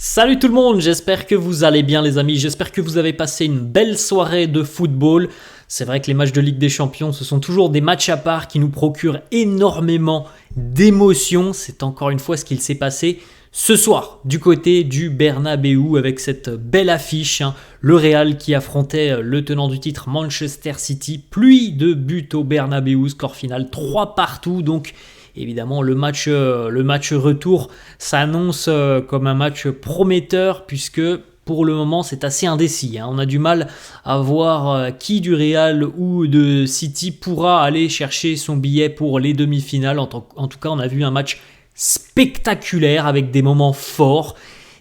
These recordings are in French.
Salut tout le monde, j'espère que vous allez bien les amis, j'espère que vous avez passé une belle soirée de football. C'est vrai que les matchs de Ligue des Champions, ce sont toujours des matchs à part qui nous procurent énormément d'émotions. C'est encore une fois ce qu'il s'est passé ce soir du côté du Bernabéu avec cette belle affiche. Le Real qui affrontait le tenant du titre Manchester City. Pluie de buts au Bernabéu, score final 3-2 donc. Évidemment, le match retour s'annonce comme un match prometteur puisque pour le moment, c'est assez indécis. On a du mal à voir qui du Real ou de City pourra aller chercher son billet pour les demi-finales. En tout cas, on a vu un match spectaculaire avec des moments forts,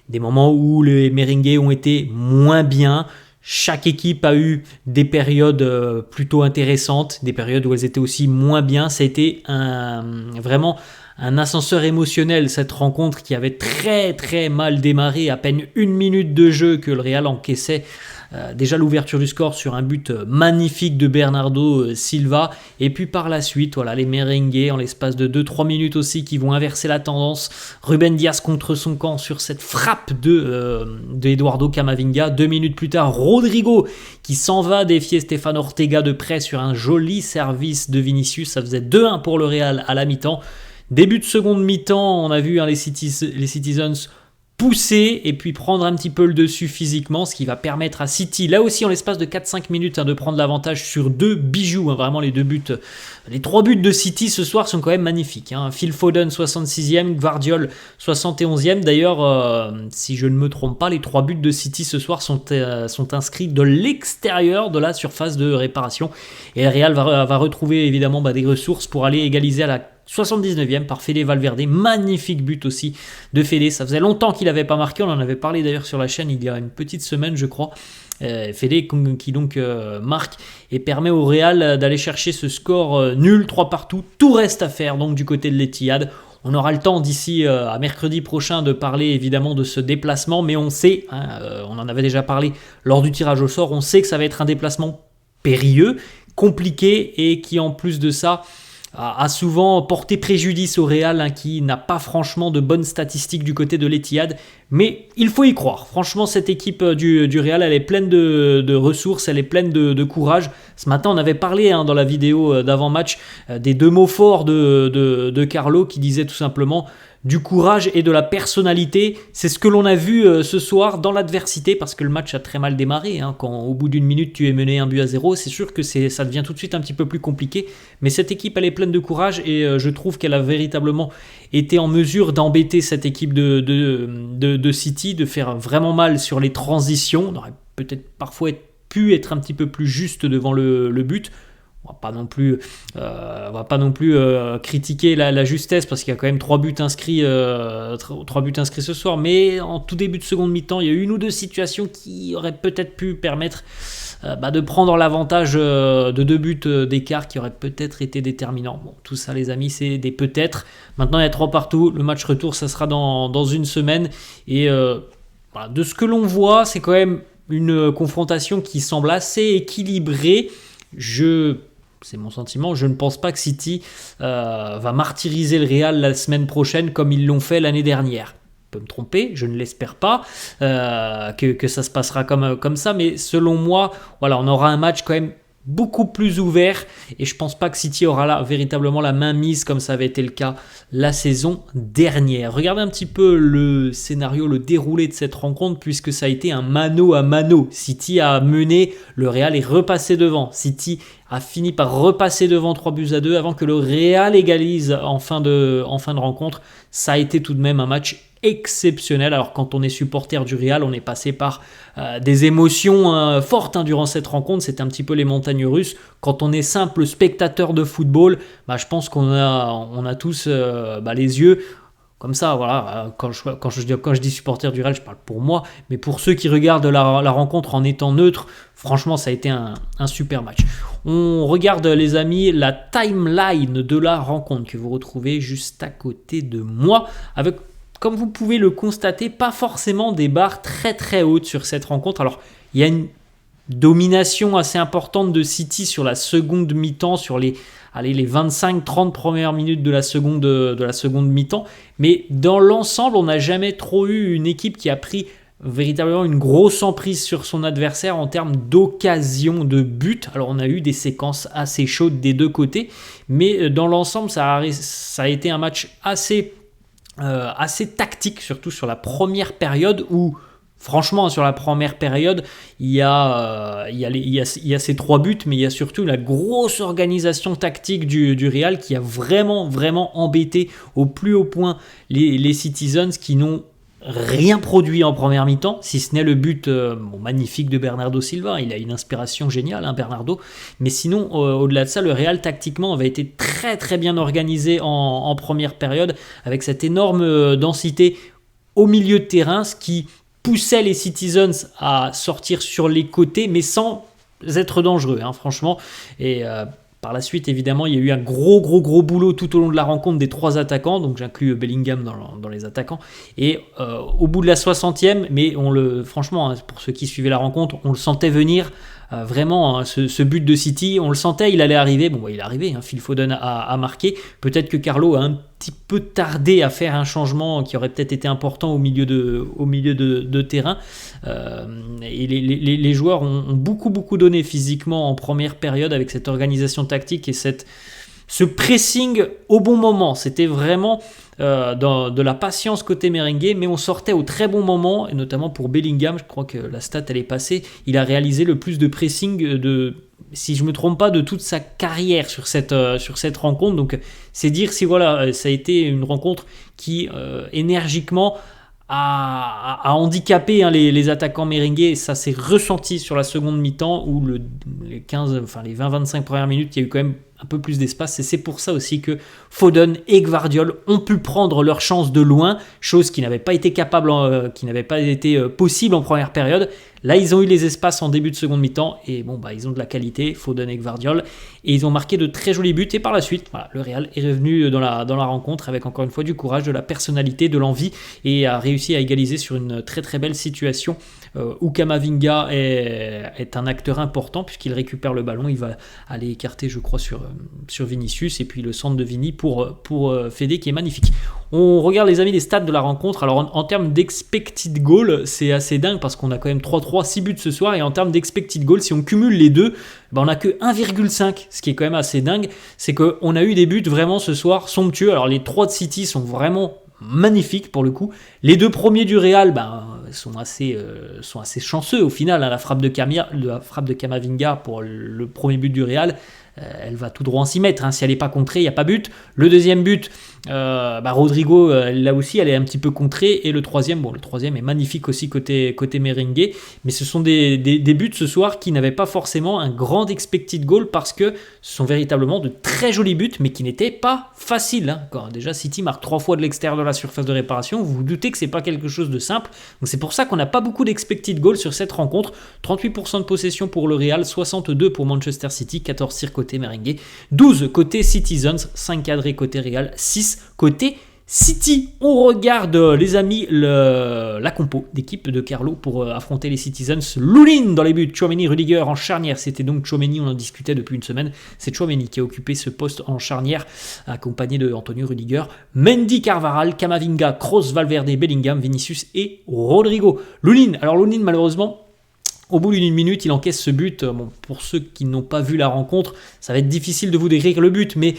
des moments où les Merengues ont été moins bien. Chaque équipe a eu des périodes plutôt intéressantes, des périodes où elles étaient aussi moins bien. Ça a été vraiment un ascenseur émotionnel, cette rencontre qui avait très très mal démarré. À peine une minute de jeu que le Real encaissait déjà l'ouverture du score sur un but magnifique de Bernardo Silva. Et puis par la suite, voilà, les Merengues en l'espace de 2-3 minutes aussi qui vont inverser la tendance. Ruben Dias contre son camp sur cette frappe de Eduardo Camavinga. 2 minutes plus tard, Rodrigo qui s'en va défier Stéphane Ortega de près sur un joli service de Vinicius. Ça faisait 2-1 pour le Real à la mi-temps. Début de seconde mi-temps, on a vu les Citizens pousser et puis prendre un petit peu le dessus physiquement, ce qui va permettre à City, là aussi en l'espace de 4-5 minutes, de prendre l'avantage sur deux bijoux. Vraiment les deux buts, les trois buts de City ce soir sont quand même magnifiques. Phil Foden 66e, Gvardiol 71e. D'ailleurs, si je ne me trompe pas, les trois buts de City ce soir sont inscrits de l'extérieur de la surface de réparation. Et le Real va retrouver évidemment des ressources pour aller égaliser à la 79e par Fede Valverde, magnifique but aussi de Fede, ça faisait longtemps qu'il n'avait pas marqué, on en avait parlé d'ailleurs sur la chaîne il y a une petite semaine je crois. Fede qui donc marque et permet au Real d'aller chercher ce score nul 3-2, tout reste à faire donc du côté de l'Etihad. On aura le temps d'ici à mercredi prochain de parler évidemment de ce déplacement, mais on sait, on en avait déjà parlé lors du tirage au sort, on sait que ça va être un déplacement périlleux, compliqué et qui en plus de ça a souvent porté préjudice au Real qui n'a pas franchement de bonnes statistiques du côté de l'Etihad, mais il faut y croire. Franchement, cette équipe du Real, elle est pleine de ressources, elle est pleine de courage. Ce matin, on avait parlé dans la vidéo d'avant-match des deux mots forts de Carlo qui disait tout simplement du courage et de la personnalité. C'est ce que l'on a vu ce soir dans l'adversité parce que le match a très mal démarré. Quand au bout d'une minute tu es mené 1-0, c'est sûr que ça devient tout de suite un petit peu plus compliqué. Mais cette équipe elle est pleine de courage et je trouve qu'elle a véritablement été en mesure d'embêter cette équipe de City, de faire vraiment mal sur les transitions. On aurait peut-être parfois pu être un petit peu plus juste devant le but. On va pas non plus critiquer la justesse parce qu'il y a quand même 3 buts inscrits ce soir, mais en tout début de seconde mi-temps il y a une ou deux situations qui auraient peut-être pu permettre de prendre l'avantage de 2 buts d'écart qui auraient peut-être été déterminants. Bon, tout ça les amis c'est des peut-être. Maintenant il y a 3-2, le match retour ça sera dans une semaine et de ce que l'on voit c'est quand même une confrontation qui semble assez équilibrée. C'est mon sentiment, je ne pense pas que City va martyriser le Real la semaine prochaine comme ils l'ont fait l'année dernière. Je peux me tromper, je ne l'espère pas que ça se passera comme ça, mais selon moi, voilà, on aura un match quand même beaucoup plus ouvert et je pense pas que City aura véritablement la main mise comme ça avait été le cas la saison dernière. Regardez un petit peu le scénario, le déroulé de cette rencontre puisque ça a été un mano à mano. City a mené, le Real est repassé devant. City a fini par repasser devant 3-2 avant que le Real égalise en fin de rencontre. Ça a été tout de même un match exceptionnel. Alors quand on est supporter du Real, on est passé par des émotions fortes durant cette rencontre. C'était un petit peu les montagnes russes. Quand on est simple spectateur de football, je pense qu'on a tous les yeux comme ça, voilà. Quand je dis supporter du Real, je parle pour moi, mais pour ceux qui regardent la rencontre en étant neutre, franchement, ça a été un super match. On regarde, les amis, la timeline de la rencontre que vous retrouvez juste à côté de moi, avec, comme vous pouvez le constater, pas forcément des barres très très hautes sur cette rencontre. Alors, il y a une domination assez importante de City sur la seconde mi-temps, sur les 25-30 premières minutes de la seconde mi-temps. Mais dans l'ensemble, on n'a jamais trop eu une équipe qui a pris véritablement une grosse emprise sur son adversaire en termes d'occasion de but. Alors on a eu des séquences assez chaudes des deux côtés, mais dans l'ensemble, ça a été un match assez tactique, surtout sur la première période où, franchement, sur la première période, il y a ces 3 buts, mais il y a surtout la grosse organisation tactique du Real qui a vraiment, vraiment embêté au plus haut point les Citizens, qui n'ont rien produit en première mi-temps, si ce n'est le but magnifique de Bernardo Silva. Il a une inspiration géniale, Bernardo. Mais sinon, au-delà de ça, le Real, tactiquement, avait été très, très bien organisé en première période, avec cette énorme densité au milieu de terrain, ce qui poussait les Citizens à sortir sur les côtés, mais sans être dangereux, franchement. Et par la suite, évidemment, il y a eu un gros boulot tout au long de la rencontre des 3 attaquants, donc j'inclus Bellingham dans les attaquants. Et au bout de la 60e, mais franchement, pour ceux qui suivaient la rencontre, on le sentait venir. Vraiment, ce but de City, on le sentait, il allait arriver. Bon, il est arrivé, Phil Foden a marqué. Peut-être que Carlo a un petit peu tardé à faire un changement qui aurait peut-être été important au milieu de terrain. Et les joueurs ont beaucoup donné physiquement en première période avec cette organisation tactique et ce pressing au bon moment. C'était vraiment de la patience côté merengue, mais on sortait au très bon moment, et notamment pour Bellingham. Je crois que la stat elle est passée, il a réalisé le plus de pressing si je ne me trompe pas, de toute sa carrière sur cette rencontre. Donc c'est dire si ça a été une rencontre qui énergiquement a handicapé les attaquants merengue, et ça s'est ressenti sur la seconde mi-temps où les 20-25 premières minutes, il y a eu quand même un peu plus d'espace, et c'est pour ça aussi que Foden et Gvardiol ont pu prendre leur chance de loin, chose qui n'avait pas été possible en première période. Là, ils ont eu les espaces en début de seconde mi-temps, et ils ont de la qualité, Foden et Gvardiol, et ils ont marqué de très jolis buts. Et par la suite, le Real est revenu dans la rencontre avec encore une fois du courage, de la personnalité, de l'envie, et a réussi à égaliser sur une très très belle situation où Camavinga est un acteur important puisqu'il récupère le ballon, il va aller écarter, je crois, sur Vinicius, et puis le centre de Vini pour Fede qui est magnifique. On regarde, les amis, les stats de la rencontre. Alors en termes d'expected goal, c'est assez dingue parce qu'on a quand même 3-3, 6 buts ce soir, et en termes d'expected goal, si on cumule les deux, on n'a que 1,5, ce qui est quand même assez dingue. C'est qu'on a eu des buts vraiment ce soir somptueux. Alors les 3 de City sont vraiment magnifiques pour le coup. Les 2 premiers du Real sont assez chanceux au final. La frappe de Camavinga pour le premier but du Real, elle va tout droit en 6 mètres. Si elle n'est pas contrée, il n'y a pas but. Le deuxième but, Rodrigo, là aussi, elle est un petit peu contrée. Et le troisième est magnifique aussi côté merengue. Mais ce sont des buts ce soir qui n'avaient pas forcément un grand expected goal, parce que ce sont véritablement de très jolis buts, mais qui n'étaient pas faciles. Quand déjà City marque 3 fois de l'extérieur de la surface de réparation, vous vous doutez que c'est pas quelque chose de simple. Donc c'est pour ça qu'on n'a pas beaucoup d'expected goal sur cette rencontre. 38% de possession pour le Real, 62 pour Manchester City, 14 tirs côté merengue, 12 côté Citizens, 5 cadrés côté Real, 6 côté City. On regarde, les amis, la compo d'équipe de Carlo pour affronter les Citizens. Lunin dans les buts, Tchouaméni, Rudiger en charnière. C'était donc Tchouaméni, on en discutait depuis une semaine. C'est Tchouaméni qui a occupé ce poste en charnière, accompagné de Antonio Rudiger, Mendy, Carvajal, Camavinga, Kroos, Valverde, Bellingham, Vinicius et Rodrigo. Lunin, malheureusement, au bout d'une minute, il encaisse ce but. Pour ceux qui n'ont pas vu la rencontre, ça va être difficile de vous décrire le but, mais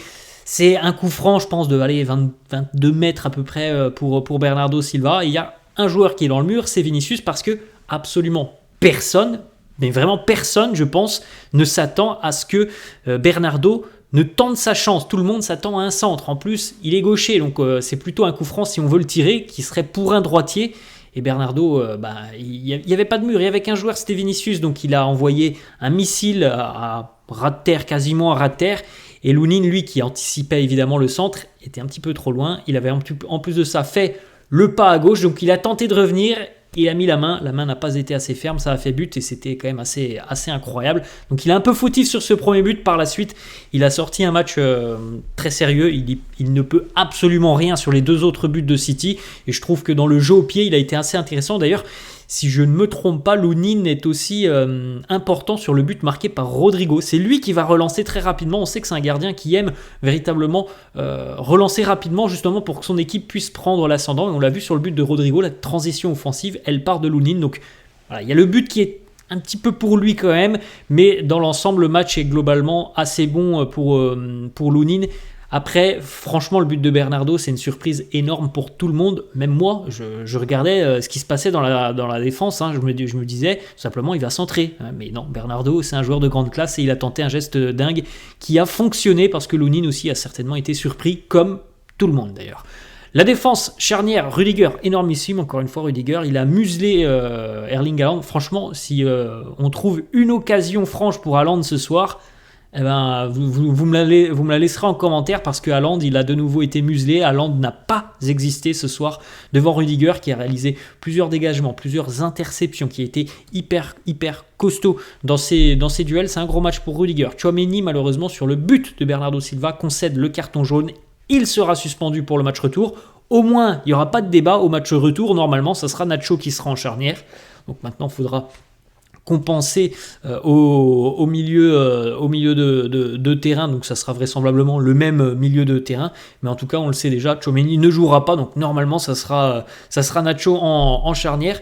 c'est un coup franc, je pense, de 22 mètres à peu près pour Bernardo Silva. Et il y a un joueur qui est dans le mur, c'est Vinicius, parce que absolument personne, mais vraiment personne, je pense, ne s'attend à ce que Bernardo ne tente sa chance. Tout le monde s'attend à un centre. En plus, il est gaucher, donc c'est plutôt un coup franc, si on veut le tirer, qui serait pour un droitier. Et Bernardo, il n'y avait pas de mur, il y avait qu'un joueur, c'était Vinicius, donc il a envoyé un missile à ras de terre, quasiment à ras de terre. Et Lunin, lui, qui anticipait évidemment le centre, était un petit peu trop loin. Il avait en plus de ça fait le pas à gauche, donc il a tenté de revenir. Il a mis la main n'a pas été assez ferme, ça a fait but, et c'était quand même assez incroyable. Donc il est un peu fautif sur ce premier but. Par la suite, il a sorti un match très sérieux. Il ne peut absolument rien sur les 2 autres buts de City, et je trouve que dans le jeu au pied, il a été assez intéressant. D'ailleurs, si je ne me trompe pas, Lunin est aussi important sur le but marqué par Rodrigo. C'est lui qui va relancer très rapidement. On sait que c'est un gardien qui aime véritablement relancer rapidement, justement pour que son équipe puisse prendre l'ascendant. Et on l'a vu sur le but de Rodrigo, la transition offensive, elle part de Lunin. Donc voilà, il y a le but qui est un petit peu pour lui quand même, mais dans l'ensemble, le match est globalement assez bon pour Lunin. Après, franchement, le but de Bernardo, c'est une surprise énorme pour tout le monde. Même moi, je regardais ce qui se passait dans la défense. Je me disais, tout simplement, il va centrer. Mais non, Bernardo, c'est un joueur de grande classe et il a tenté un geste dingue qui a fonctionné parce que Lunin aussi a certainement été surpris, comme tout le monde d'ailleurs. La défense charnière, Rudiger, énormissime. Encore une fois, Rudiger, il a muselé Erling Haaland. Franchement, si on trouve une occasion franche pour Haaland ce soir, eh ben, vous me la laisserez en commentaire parce que Haaland, il a de nouveau été muselé. Haaland n'a pas existé ce soir devant Rudiger qui a réalisé plusieurs dégagements, plusieurs interceptions, qui a été hyper costaud dans ces duels. C'est un gros match pour Rudiger. Tchouaméni, malheureusement, sur le but de Bernardo Silva, concède le carton jaune. Il sera suspendu pour le match retour. Au moins, il n'y aura pas de débat au match retour. Normalement, ça sera Nacho qui sera en charnière. Donc maintenant, il faudra compenser au milieu de terrain. Donc ça sera vraisemblablement le même milieu de terrain. Mais en tout cas, on le sait déjà, Tchouaméni ne jouera pas. Donc normalement, ça sera Nacho en charnière.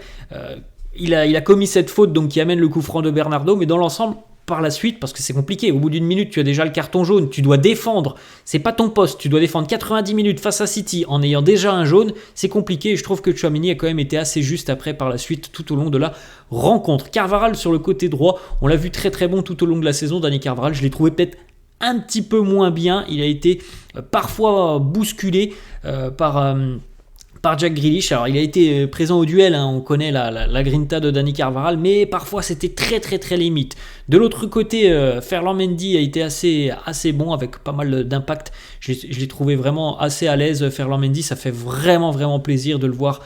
Il a commis cette faute donc, qui amène le coup franc de Bernardo. Mais dans l'ensemble, par la suite, parce que c'est compliqué, au bout d'une minute tu as déjà le carton jaune, tu dois défendre, c'est pas ton poste, tu dois défendre 90 minutes face à City en ayant déjà un jaune, c'est compliqué et je trouve que Tchouaméni a quand même été assez juste après par la suite tout au long de la rencontre. Carvajal sur le côté droit, on l'a vu très très bon tout au long de la saison. Dani Carvajal, je l'ai trouvé peut-être un petit peu moins bien, il a été parfois bousculé par Jack Grealish. Alors il a été présent au duel, on connaît la grinta de Dani Carvajal, mais parfois c'était très très très limite. De l'autre côté, Ferland Mendy a été assez bon avec pas mal d'impact. Je l'ai trouvé vraiment assez à l'aise. Ferland Mendy, ça fait vraiment plaisir de le voir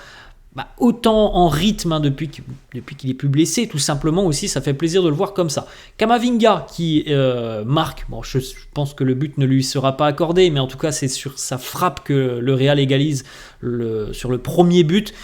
autant en rythme depuis qu'il est plus blessé, tout simplement aussi, ça fait plaisir de le voir comme ça. Camavinga qui marque, bon, je pense que le but ne lui sera pas accordé, mais en tout cas c'est sur sa frappe que le Real égalise sur le premier but.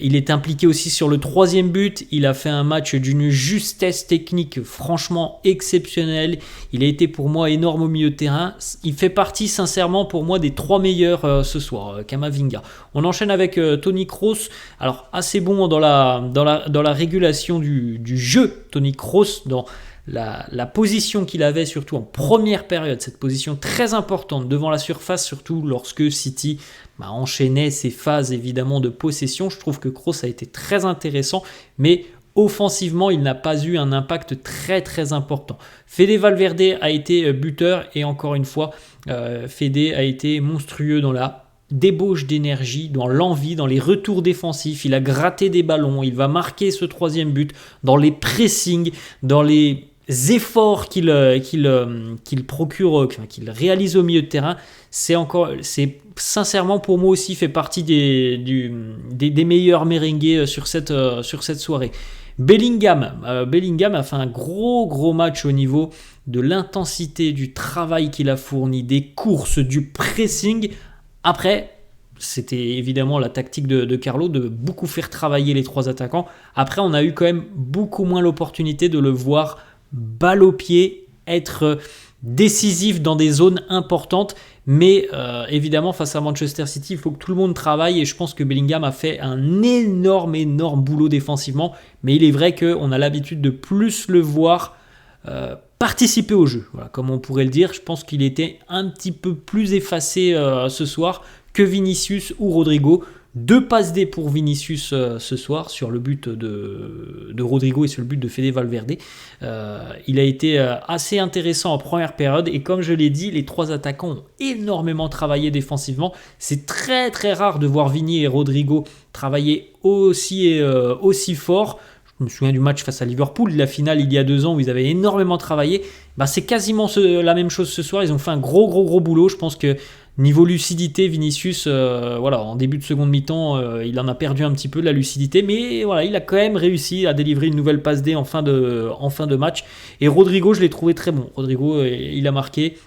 Il est impliqué aussi sur le troisième but, il a fait un match d'une justesse technique franchement exceptionnelle. Il a été pour moi énorme au milieu de terrain, il fait partie sincèrement pour moi des 3 meilleurs ce soir, Camavinga. On enchaîne avec Toni Kroos. Alors assez bon dans la régulation du jeu, Toni Kroos, dans la position qu'il avait surtout en première période, cette position très importante devant la surface, surtout lorsque City enchaînait ses phases évidemment de possession. Je trouve que Kroos a été très intéressant, mais offensivement, il n'a pas eu un impact très très important. Fede Valverde a été buteur et encore une fois, Fede a été monstrueux dans la débauche d'énergie, dans l'envie, dans les retours défensifs. Il a gratté des ballons, il va marquer ce troisième but dans les pressings, dans les efforts qu'il procure, qu'il réalise au milieu de terrain. C'est sincèrement pour moi aussi fait partie des meilleurs merengues sur cette soirée. Bellingham a fait un gros match au niveau de l'intensité, du travail qu'il a fourni, des courses, du pressing. Après, c'était évidemment la tactique de Carlo de beaucoup faire travailler les 3 attaquants. Après, on a eu quand même beaucoup moins l'opportunité de le voir balle au pied, être décisif dans des zones importantes. Mais évidemment, face à Manchester City, il faut que tout le monde travaille et je pense que Bellingham a fait un énorme boulot défensivement. Mais il est vrai qu'on a l'habitude de plus le voir participer au jeu, voilà, comme on pourrait le dire. Je pense qu'il était un petit peu plus effacé ce soir que Vinicius ou Rodrigo. 2 passes D pour Vinicius ce soir sur le but de Rodrigo et sur le but de Fede Valverde. Il a été assez intéressant en première période et comme je l'ai dit, les 3 attaquants ont énormément travaillé défensivement. C'est très très rare de voir Vini et Rodrigo travailler aussi fort. Je me souviens du match face à Liverpool, la finale il y a 2 ans où ils avaient énormément travaillé. C'est quasiment la même chose ce soir. Ils ont fait un gros boulot. Je pense que niveau lucidité, Vinicius, en début de seconde mi-temps, il en a perdu un petit peu de la lucidité. Mais voilà, il a quand même réussi à délivrer une nouvelle passe D en fin de match. Et Rodrigo, je l'ai trouvé très bon. Rodrigo, il a marqué.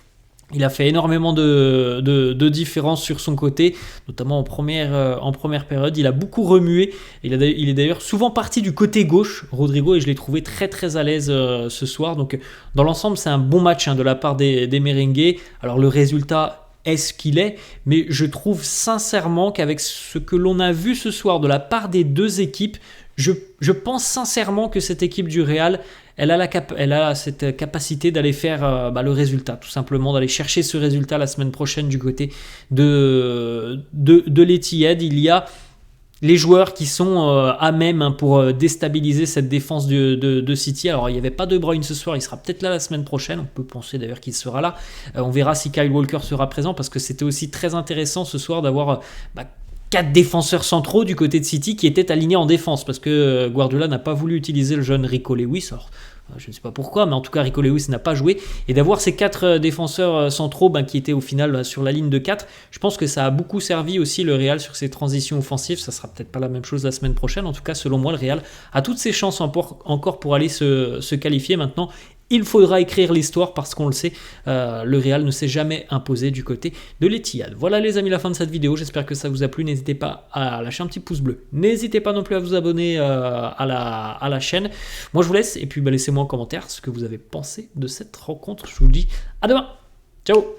Il a fait énormément de différence sur son côté, notamment en première période. Il a beaucoup remué. Il est d'ailleurs souvent parti du côté gauche, Rodrigo, et je l'ai trouvé très très à l'aise ce soir. Donc dans l'ensemble, c'est un bon match de la part des Merengues. Alors le résultat est ce qu'il est, mais je trouve sincèrement qu'avec ce que l'on a vu ce soir de la part des deux équipes, je pense sincèrement que cette équipe du Real, elle a cette capacité d'aller faire le résultat, tout simplement, d'aller chercher ce résultat la semaine prochaine du côté de l'Etihad. Il y a les joueurs qui sont à même pour déstabiliser cette défense de City. Alors il n'y avait pas De Bruyne ce soir, il sera peut-être là la semaine prochaine, on peut penser d'ailleurs qu'il sera là. On verra si Kyle Walker sera présent, parce que c'était aussi très intéressant ce soir d'avoir 4 défenseurs centraux du côté de City qui étaient alignés en défense, parce que Guardiola n'a pas voulu utiliser le jeune Rico Lewis. Alors, je ne sais pas pourquoi, mais en tout cas Rico Lewis n'a pas joué, et d'avoir ces 4 défenseurs centraux qui étaient au final sur la ligne de 4, je pense que ça a beaucoup servi aussi le Real sur ses transitions offensives. Ça sera peut-être pas la même chose la semaine prochaine. En tout cas, selon moi, le Real a toutes ses chances encore pour aller se qualifier. Maintenant, il faudra écrire l'histoire, parce qu'on le sait, le Real ne s'est jamais imposé du côté de l'Etihad. Voilà les amis, la fin de cette vidéo. J'espère que ça vous a plu. N'hésitez pas à lâcher un petit pouce bleu. N'hésitez pas non plus à vous abonner à la chaîne. Moi je vous laisse, et puis laissez-moi en commentaire ce que vous avez pensé de cette rencontre. Je vous dis à demain. Ciao.